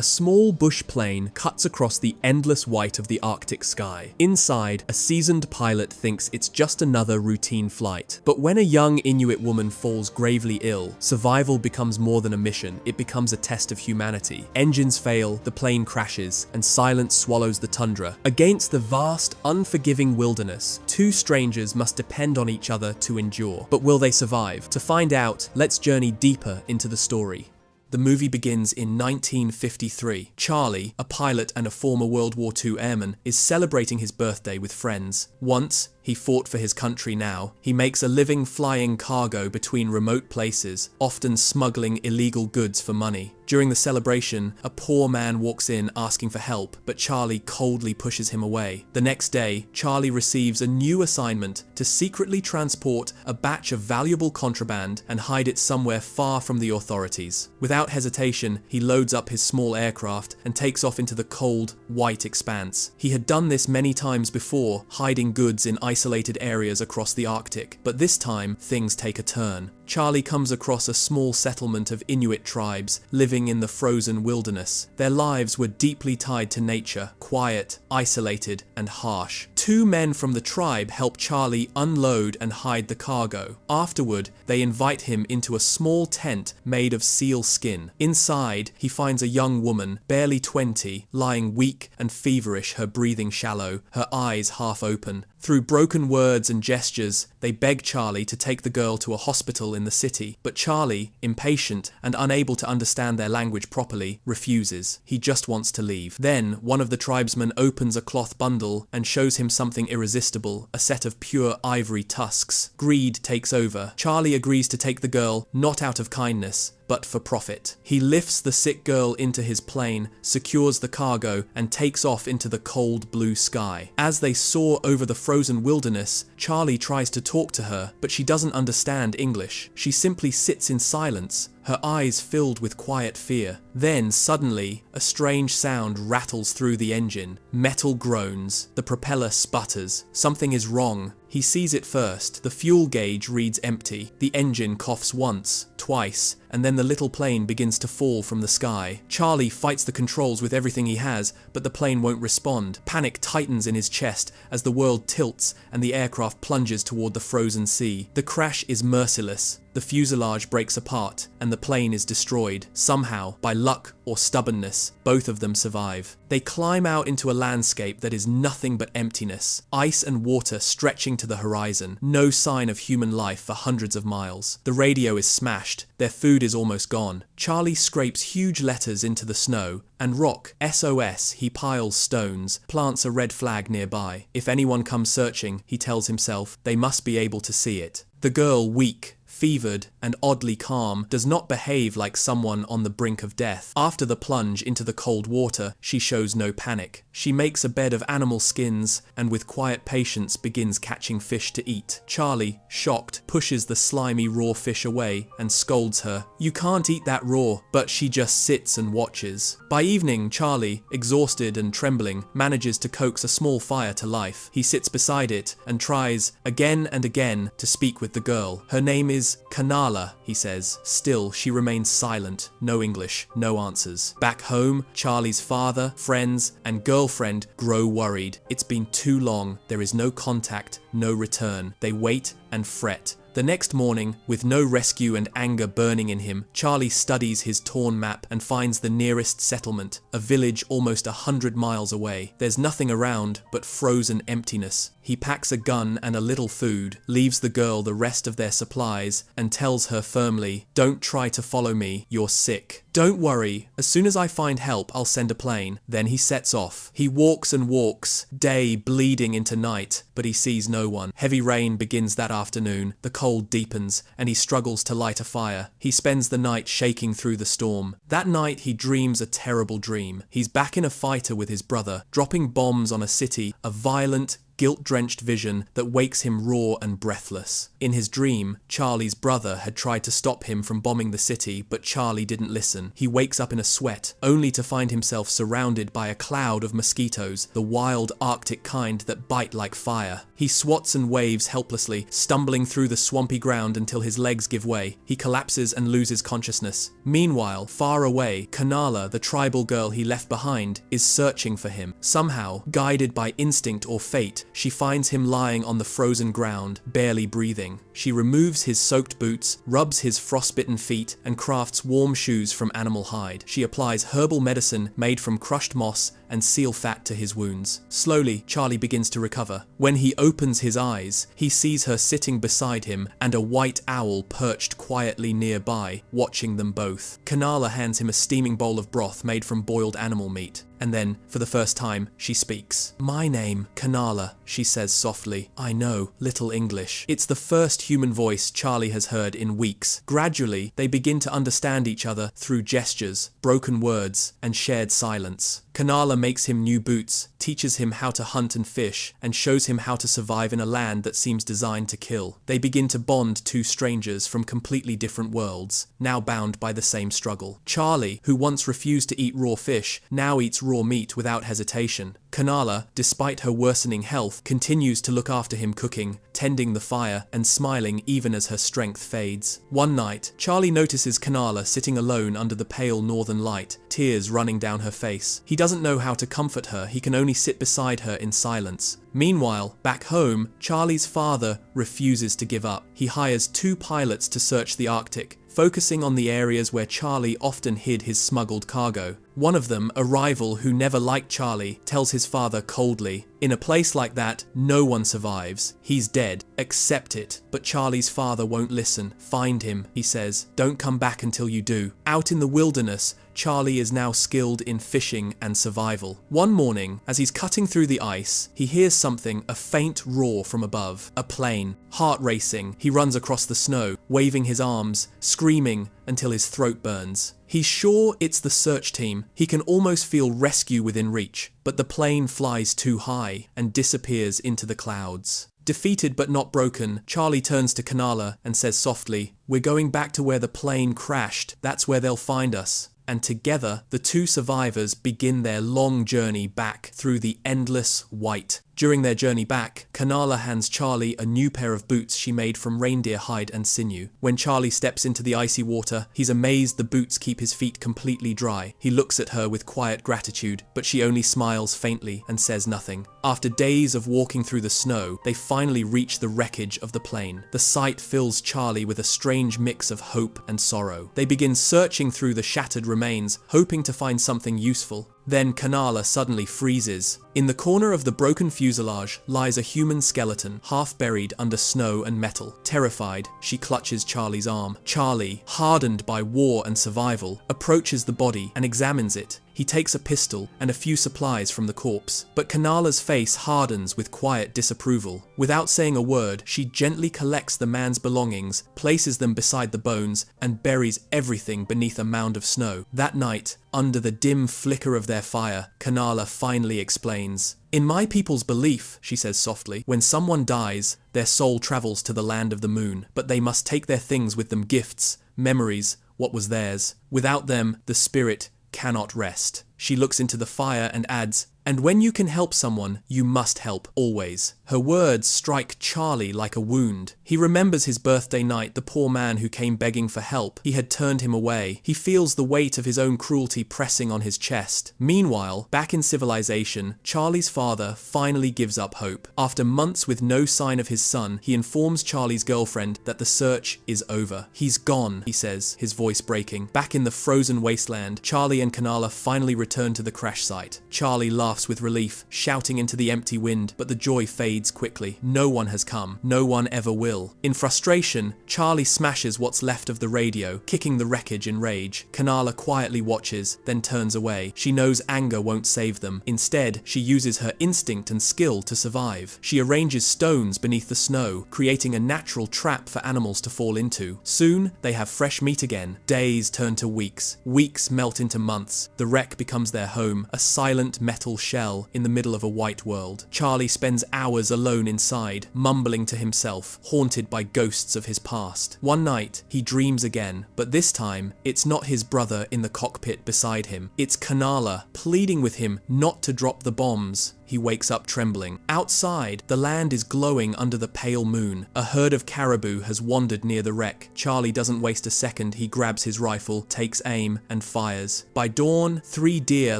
A small bush plane cuts across the endless white of the Arctic sky. Inside, a seasoned pilot thinks it's just another routine flight. But when a young Inuit woman falls gravely ill, survival becomes more than a mission. It becomes a test of humanity. Engines fail, the plane crashes, and silence swallows the tundra. Against the vast, unforgiving wilderness, two strangers must depend on each other to endure. But will they survive? To find out, let's journey deeper into the story. The movie begins in 1953. Charlie, a pilot and a former World War II airman, is celebrating his birthday with friends. Once, he fought for his country. Now, he makes a living flying cargo between remote places, often smuggling illegal goods for money. During the celebration, a poor man walks in asking for help, but Charlie coldly pushes him away. The next day, Charlie receives a new assignment to secretly transport a batch of valuable contraband and hide it somewhere far from the authorities. Without hesitation, he loads up his small aircraft and takes off into the cold, white expanse. He had done this many times before, hiding goods in isolated areas across the Arctic, but this time, things take a turn. Charlie comes across a small settlement of Inuit tribes living in the frozen wilderness. Their lives were deeply tied to nature, quiet, isolated, and harsh. Two men from the tribe help Charlie unload and hide the cargo. Afterward, they invite him into a small tent made of seal skin. Inside, he finds a young woman, barely 20, lying weak and feverish, her breathing shallow, her eyes half open. Through broken words and gestures, they beg Charlie to take the girl to a hospital in the city. But Charlie, impatient and unable to understand their language properly, refuses. He just wants to leave. Then, one of the tribesmen opens a cloth bundle and shows him something irresistible, a set of pure ivory tusks. Greed takes over. Charlie agrees to take the girl, not out of kindness, but for profit. He lifts the sick girl into his plane, secures the cargo, and takes off into the cold blue sky. As they soar over the frozen wilderness, Charlie tries to talk to her, but she doesn't understand English. She simply sits in silence, her eyes filled with quiet fear. Then, suddenly, a strange sound rattles through the engine. Metal groans. The propeller sputters. Something is wrong. He sees it first. The fuel gauge reads empty. The engine coughs once, twice, and then the little plane begins to fall from the sky. Charlie fights the controls with everything he has, but the plane won't respond. Panic tightens in his chest as the world tilts and the aircraft plunges toward the frozen sea. The crash is merciless. The fuselage breaks apart, and the plane is destroyed. Somehow, by luck or stubbornness, both of them survive. They climb out into a landscape that is nothing but emptiness. Ice and water stretching to the horizon. No sign of human life for hundreds of miles. The radio is smashed. Their food is almost gone. Charlie scrapes huge letters into the snow, and rock, SOS, he piles stones, plants a red flag nearby. If anyone comes searching, he tells himself, they must be able to see it. The girl, weak, fevered, and oddly calm, does not behave like someone on the brink of death. After the plunge into the cold water, she shows no panic. She makes a bed of animal skins and with quiet patience begins catching fish to eat. Charlie, shocked, pushes the slimy raw fish away and scolds her. You can't eat that raw, but she just sits and watches. By evening, Charlie, exhausted and trembling, manages to coax a small fire to life. He sits beside it and tries, again and again, to speak with the girl. Her name is Kanala, he says. Still, she remains silent. No English, no answers. Back home, Charlie's father, friends, and girlfriend grow worried. It's been too long. There is no contact, no return. They wait and fret. The next morning, with no rescue and anger burning in him, Charlie studies his torn map and finds the nearest settlement, a village almost 100 miles away. There's nothing around but frozen emptiness. He packs a gun and a little food, leaves the girl the rest of their supplies, and tells her firmly, "Don't try to follow me, you're sick. Don't worry, as soon as I find help, I'll send a plane." Then he sets off. He walks and walks, day bleeding into night, but he sees no one. Heavy rain begins that afternoon. The cold deepens, and he struggles to light a fire. He spends the night shaking through the storm. That night, he dreams a terrible dream. He's back in a fighter with his brother, dropping bombs on a city, a violent, guilt-drenched vision that wakes him raw and breathless. In his dream, Charlie's brother had tried to stop him from bombing the city, but Charlie didn't listen. He wakes up in a sweat, only to find himself surrounded by a cloud of mosquitoes, the wild Arctic kind that bite like fire. He swats and waves helplessly, stumbling through the swampy ground until his legs give way. He collapses and loses consciousness. Meanwhile, far away, Kanala, the tribal girl he left behind, is searching for him. Somehow, guided by instinct or fate, she finds him lying on the frozen ground, barely breathing. She removes his soaked boots, rubs his frostbitten feet, and crafts warm shoes from animal hide. She applies herbal medicine made from crushed moss and seal fat to his wounds. Slowly, Charlie begins to recover. When he opens his eyes, he sees her sitting beside him and a white owl perched quietly nearby, watching them both. Kanala hands him a steaming bowl of broth made from boiled animal meat. And then, for the first time, she speaks. "My name, Kanala," she says softly. "I know little English." It's the first human voice Charlie has heard in weeks. Gradually, they begin to understand each other through gestures, broken words, and shared silence. Kanala makes him new boots, teaches him how to hunt and fish, and shows him how to survive in a land that seems designed to kill. They begin to bond two strangers from completely different worlds, now bound by the same struggle. Charlie, who once refused to eat raw fish, now eats raw meat without hesitation. Kanala, despite her worsening health, continues to look after him, cooking, tending the fire, and smiling even as her strength fades. One night, Charlie notices Kanala sitting alone under the pale northern light, tears running down her face. He doesn't know how to comfort her, he can only sit beside her in silence. Meanwhile, back home, Charlie's father refuses to give up. He hires 2 pilots to search the Arctic, focusing on the areas where Charlie often hid his smuggled cargo. One of them, a rival who never liked Charlie, tells his father coldly, "In a place like that, no one survives. He's dead. Accept it." But Charlie's father won't listen. "Find him," he says. "Don't come back until you do." Out in the wilderness, Charlie is now skilled in fishing and survival. One morning, as he's cutting through the ice, he hears something, a faint roar from above. A plane. Heart racing, he runs across the snow, waving his arms, screaming until his throat burns. He's sure it's the search team. He can almost feel rescue within reach, but the plane flies too high and disappears into the clouds. Defeated but not broken, Charlie turns to Kanala and says softly, "We're going back to where the plane crashed. That's where they'll find us." And together, the 2 survivors begin their long journey back through the endless white. During their journey back, Kanala hands Charlie a new pair of boots she made from reindeer hide and sinew. When Charlie steps into the icy water, he's amazed the boots keep his feet completely dry. He looks at her with quiet gratitude, but she only smiles faintly and says nothing. After days of walking through the snow, they finally reach the wreckage of the plane. The sight fills Charlie with a strange mix of hope and sorrow. They begin searching through the shattered remains, hoping to find something useful. Then Kanala suddenly freezes. In the corner of the broken fuselage lies a human skeleton, half buried under snow and metal. Terrified, she clutches Charlie's arm. Charlie, hardened by war and survival, approaches the body and examines it. He takes a pistol and a few supplies from the corpse, but Kanala's face hardens with quiet disapproval. Without saying a word, she gently collects the man's belongings, places them beside the bones, and buries everything beneath a mound of snow. That night, under the dim flicker of their fire, Kanala finally explains. "In my people's belief," she says softly, "when someone dies, their soul travels to the land of the moon, but they must take their things with them, gifts, memories, what was theirs. Without them, the spirit cannot rest." She looks into the fire and adds, "And when you can help someone, you must help, always." Her words strike Charlie like a wound. He remembers his birthday night, the poor man who came begging for help. He had turned him away. He feels the weight of his own cruelty pressing on his chest. Meanwhile, back in civilization, Charlie's father finally gives up hope. After months with no sign of his son, he informs Charlie's girlfriend that the search is over. "He's gone," he says, his voice breaking. Back in the frozen wasteland, Charlie and Kanala finally return to the crash site. Charlie laughs with relief, shouting into the empty wind, but the joy fades quickly. No one has come. No one ever will. In frustration, Charlie smashes what's left of the radio, kicking the wreckage in rage. Kanala quietly watches, then turns away. She knows anger won't save them. Instead, she uses her instinct and skill to survive. She arranges stones beneath the snow, creating a natural trap for animals to fall into. Soon, they have fresh meat again. Days turn to weeks. Weeks melt into months. The wreck becomes their home, a silent metal shell in the middle of a white world. Charlie spends hours alone inside, mumbling to himself, haunted by ghosts of his past. One night, he dreams again, but this time, it's not his brother in the cockpit beside him. It's Kanala, pleading with him not to drop the bombs. He wakes up trembling. Outside, the land is glowing under the pale moon. A herd of caribou has wandered near the wreck. Charlie doesn't waste a second. He grabs his rifle, takes aim, and fires. By dawn, 3 deer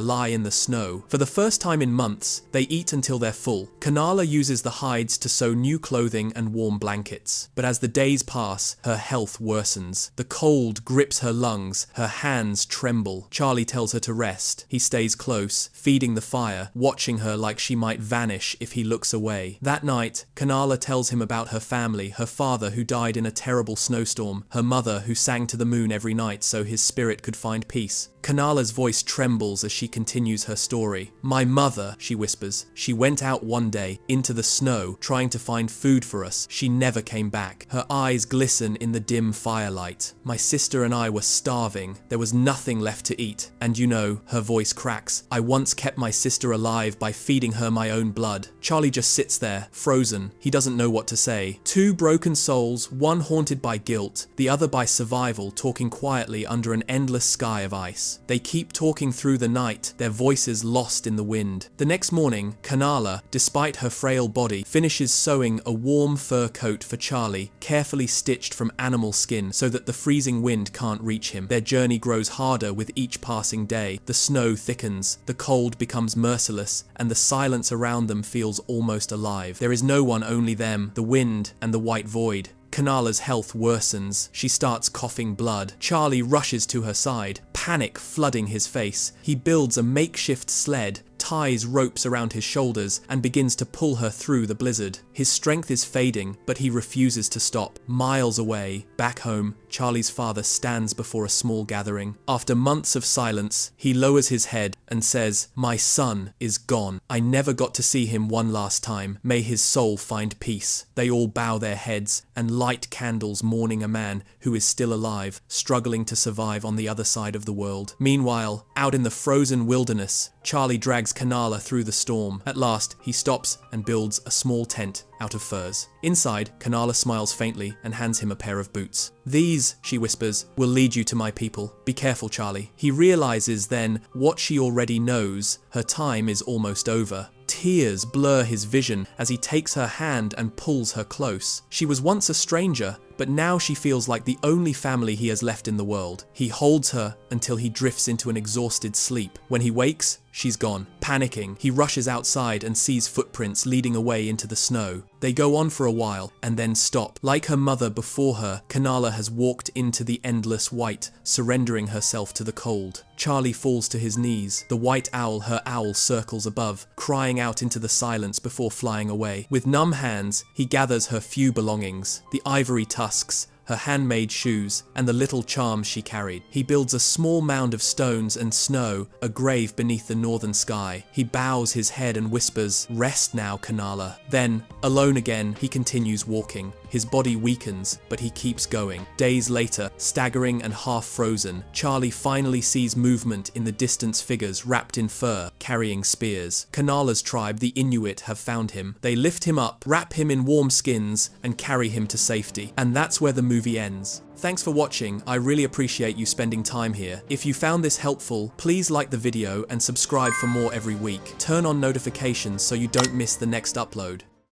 lie in the snow. For the first time in months, they eat until they're full. Kanala uses the hides to sew new clothing and warm blankets. But as the days pass, her health worsens. The cold grips her lungs. Her hands tremble. Charlie tells her to rest. He stays close, feeding the fire, watching her like she might vanish if he looks away. That night, Kanala tells him about her family, her father who died in a terrible snowstorm, her mother who sang to the moon every night so his spirit could find peace. Kanala's voice trembles as she continues her story. "My mother," she whispers, "she went out one day into the snow trying to find food for us. She never came back. Her eyes glisten in the dim firelight. My sister and I were starving. There was nothing left to eat. And you know," her voice cracks, "I once kept my sister alive by feeding her my own blood." Charlie just sits there, frozen. He doesn't know what to say. 2 broken souls, one haunted by guilt, the other by survival, talking quietly under an endless sky of ice. They keep talking through the night, their voices lost in the wind. The next morning, Kanala, despite her frail body, finishes sewing a warm fur coat for Charlie, carefully stitched from animal skin so that the freezing wind can't reach him. Their journey grows harder with each passing day. The snow thickens, the cold becomes merciless, and the silence around them feels almost alive. There is no one, only them, the wind, and the white void. Kanala's health worsens. She starts coughing blood. Charlie rushes to her side, panic flooding his face. He builds a makeshift sled, ties ropes around his shoulders, and begins to pull her through the blizzard. His strength is fading, but he refuses to stop. Miles away, back home, Charlie's father stands before a small gathering. After months of silence, he lowers his head and says, "My son is gone. I never got to see him one last time. May his soul find peace." They all bow their heads and light candles mourning a man who is still alive, struggling to survive on the other side of the world. Meanwhile, out in the frozen wilderness, Charlie drags Kanala through the storm. At last, he stops and builds a small tent out of furs. Inside, Kanala smiles faintly and hands him a pair of boots. "These," she whispers, "will lead you to my people. Be careful, Charlie." He realizes then what she already knows. Her time is almost over. Tears blur his vision as he takes her hand and pulls her close. She was once a stranger, but now she feels like the only family he has left in the world. He holds her until he drifts into an exhausted sleep. When he wakes, she's gone. Panicking, he rushes outside and sees footprints leading away into the snow. They go on for a while and then stop. Like her mother before her, Kanala has walked into the endless white, surrendering herself to the cold. Charlie falls to his knees. The white owl, her owl, circles above, crying out into the silence before flying away. With numb hands, he gathers her few belongings, the ivory tusks, her handmade shoes, and the little charms she carried. He builds a small mound of stones and snow, a grave beneath the northern sky. He bows his head and whispers, "Rest now, Kanala." Then, alone again, he continues walking. His body weakens, but he keeps going. Days later, staggering and half frozen, Charlie finally sees movement in the distance, figures wrapped in fur, carrying spears. Kanala's tribe, the Inuit, have found him. They lift him up, wrap him in warm skins, and carry him to safety. And that's where the movie ends. Thanks for watching. I really appreciate you spending time here. If you found this helpful, please like the video and subscribe for more every week. Turn on notifications so you don't miss the next upload.